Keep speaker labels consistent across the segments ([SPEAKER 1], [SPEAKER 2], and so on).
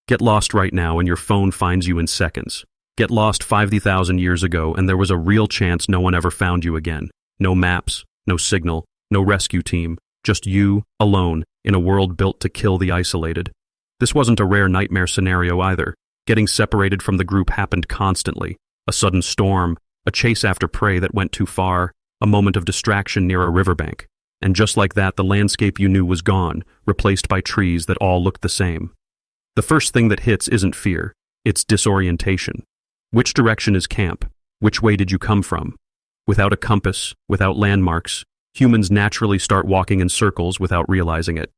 [SPEAKER 1] Get lost right now and your phone finds you in seconds. Get lost 50,000 years ago and there was a real chance no one ever found you again. No maps, no signal, no rescue team, just you, alone, in a world built to kill the isolated. This wasn't a rare nightmare scenario either. Getting separated from the group happened constantly. A sudden storm, a chase after prey that went too far, a moment of distraction near a riverbank. And just like that, the landscape you knew was gone, replaced by trees that all looked the same. The first thing that hits isn't fear, it's disorientation. Which direction is camp? Which way did you come from? Without a compass, without landmarks, humans naturally start walking in circles without realizing it.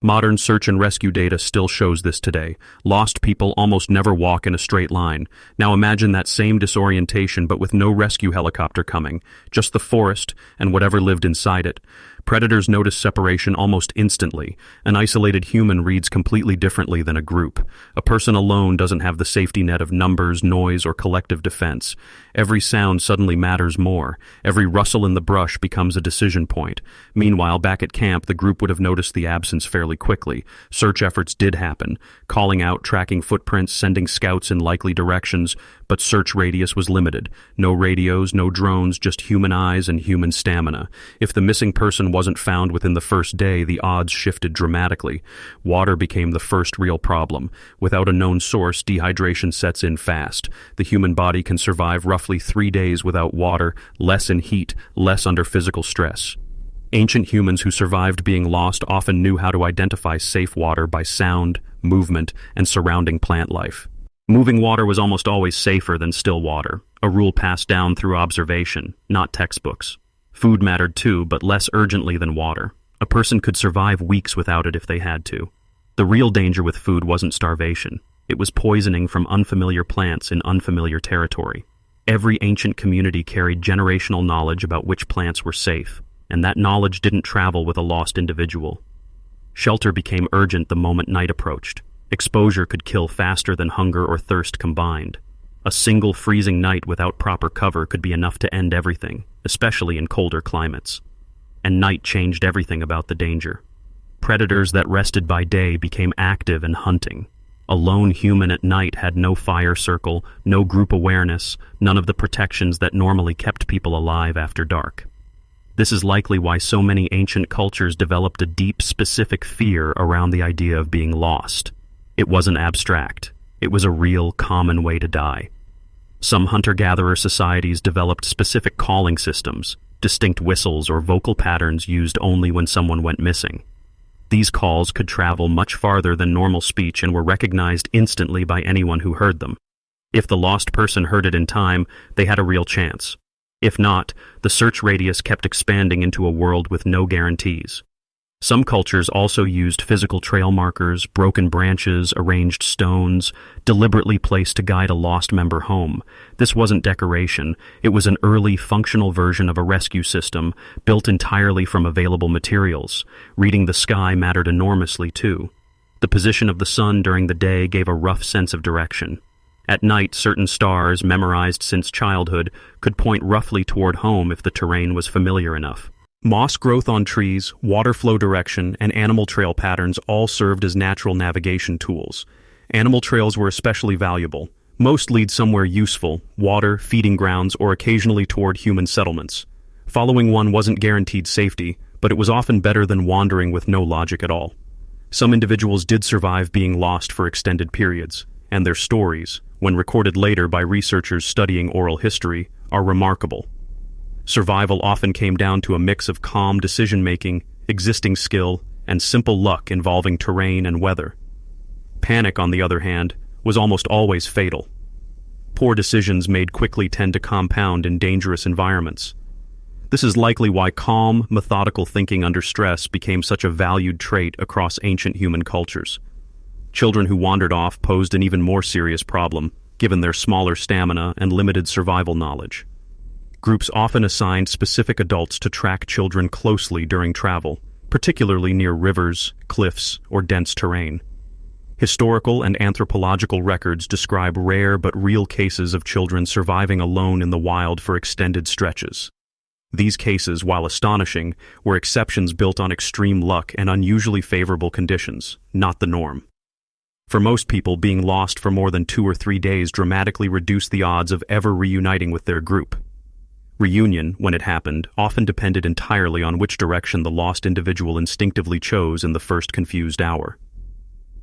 [SPEAKER 1] Modern search and rescue data still shows this today. Lost people almost never walk in a straight line. Now imagine that same disorientation but with no rescue helicopter coming, just the forest and whatever lived inside it. Predators notice separation almost instantly. An isolated human reads completely differently than a group. A person alone doesn't have the safety net of numbers, noise, or collective defense. Every sound suddenly matters more. Every rustle in the brush becomes a decision point. Meanwhile, back at camp, the group would have noticed the absence fairly quickly. Search efforts did happen, calling out, tracking footprints, sending scouts in likely directions, but search radius was limited. No radios, no drones, just human eyes and human stamina. If the missing person wasn't found within the first day, the odds shifted dramatically. Water became the first real problem. Without a known source, dehydration sets in fast. The human body can survive roughly 3 days without water, less in heat, less under physical stress. Ancient humans who survived being lost often knew how to identify safe water by sound, movement, and surrounding plant life. Moving water was almost always safer than still water, a rule passed down through observation, not textbooks. Food mattered too, but less urgently than water. A person could survive weeks without it if they had to. The real danger with food wasn't starvation. It was poisoning from unfamiliar plants in unfamiliar territory. Every ancient community carried generational knowledge about which plants were safe, and that knowledge didn't travel with a lost individual. Shelter became urgent the moment night approached. Exposure could kill faster than hunger or thirst combined. A single freezing night without proper cover could be enough to end everything, especially in colder climates. And night changed everything about the danger. Predators that rested by day became active and hunting. A lone human at night had no fire circle, no group awareness, none of the protections that normally kept people alive after dark. This is likely why so many ancient cultures developed a deep, specific fear around the idea of being lost. It wasn't abstract. It was a real, common way to die. Some hunter-gatherer societies developed specific calling systems, distinct whistles or vocal patterns used only when someone went missing. These calls could travel much farther than normal speech and were recognized instantly by anyone who heard them. If the lost person heard it in time, they had a real chance. If not, the search radius kept expanding into a world with no guarantees. Some cultures also used physical trail markers, broken branches, arranged stones, deliberately placed to guide a lost member home. This wasn't decoration. It was an early, functional version of a rescue system, built entirely from available materials. Reading the sky mattered enormously, too. The position of the sun during the day gave a rough sense of direction. At night, certain stars, memorized since childhood, could point roughly toward home if the terrain was familiar enough. Moss growth on trees, water flow direction, and animal trail patterns all served as natural navigation tools. Animal trails were especially valuable. Most lead somewhere useful, water, feeding grounds, or occasionally toward human settlements. Following one wasn't guaranteed safety, but it was often better than wandering with no logic at all. Some individuals did survive being lost for extended periods, and their stories, when recorded later by researchers studying oral history, are remarkable. Survival often came down to a mix of calm decision-making, existing skill, and simple luck involving terrain and weather. Panic, on the other hand, was almost always fatal. Poor decisions made quickly tend to compound in dangerous environments. This is likely why calm, methodical thinking under stress became such a valued trait across ancient human cultures. Children who wandered off posed an even more serious problem, given their smaller stamina and limited survival knowledge. Groups often assigned specific adults to track children closely during travel, particularly near rivers, cliffs, or dense terrain. Historical and anthropological records describe rare but real cases of children surviving alone in the wild for extended stretches. These cases, while astonishing, were exceptions built on extreme luck and unusually favorable conditions, not the norm. For most people, being lost for more than 2 or 3 days dramatically reduced the odds of ever reuniting with their group. Reunion, when it happened, often depended entirely on which direction the lost individual instinctively chose in the first confused hour.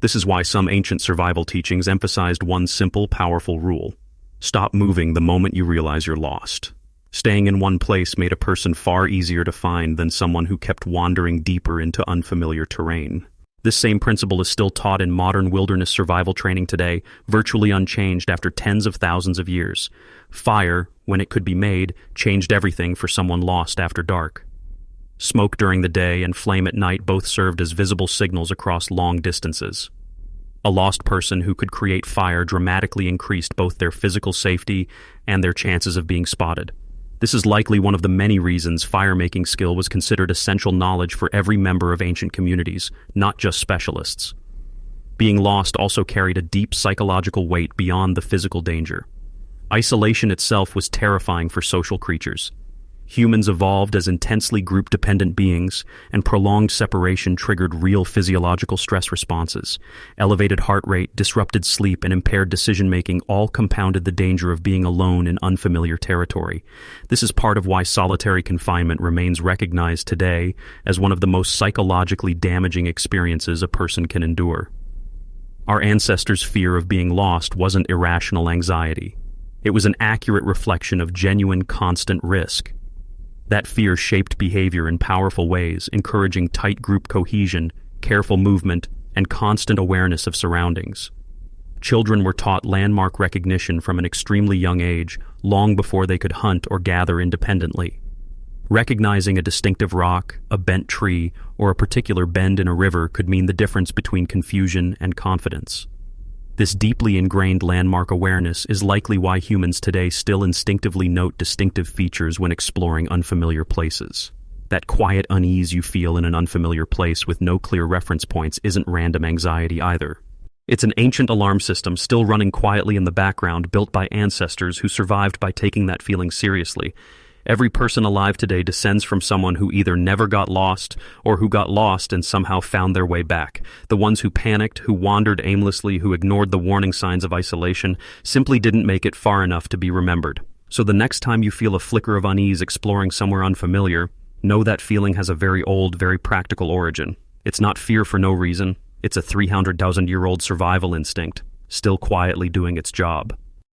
[SPEAKER 1] This is why some ancient survival teachings emphasized one simple, powerful rule: stop moving the moment you realize you're lost. Staying in one place made a person far easier to find than someone who kept wandering deeper into unfamiliar terrain. This same principle is still taught in modern wilderness survival training today, virtually unchanged after tens of thousands of years. Fire, when it could be made, changed everything for someone lost after dark. Smoke during the day and flame at night both served as visible signals across long distances. A lost person who could create fire dramatically increased both their physical safety and their chances of being spotted. This is likely one of the many reasons fire-making skill was considered essential knowledge for every member of ancient communities, not just specialists. Being lost also carried a deep psychological weight beyond the physical danger. Isolation itself was terrifying for social creatures. Humans evolved as intensely group-dependent beings, and prolonged separation triggered real physiological stress responses. Elevated heart rate, disrupted sleep, and impaired decision-making all compounded the danger of being alone in unfamiliar territory. This is part of why solitary confinement remains recognized today as one of the most psychologically damaging experiences a person can endure. Our ancestors' fear of being lost wasn't irrational anxiety. It was an accurate reflection of genuine, constant risk. That fear shaped behavior in powerful ways, encouraging tight group cohesion, careful movement, and constant awareness of surroundings. Children were taught landmark recognition from an extremely young age, long before they could hunt or gather independently. Recognizing a distinctive rock, a bent tree, or a particular bend in a river could mean the difference between confusion and confidence. This deeply ingrained landmark awareness is likely why humans today still instinctively note distinctive features when exploring unfamiliar places. That quiet unease you feel in an unfamiliar place with no clear reference points isn't random anxiety either. It's an ancient alarm system still running quietly in the background, built by ancestors who survived by taking that feeling seriously. Every person alive today descends from someone who either never got lost or who got lost and somehow found their way back. The ones who panicked, who wandered aimlessly, who ignored the warning signs of isolation, simply didn't make it far enough to be remembered. So the next time you feel a flicker of unease exploring somewhere unfamiliar, know that feeling has a very old, very practical origin. It's not fear for no reason. It's a 300,000-year-old survival instinct, still quietly doing its job.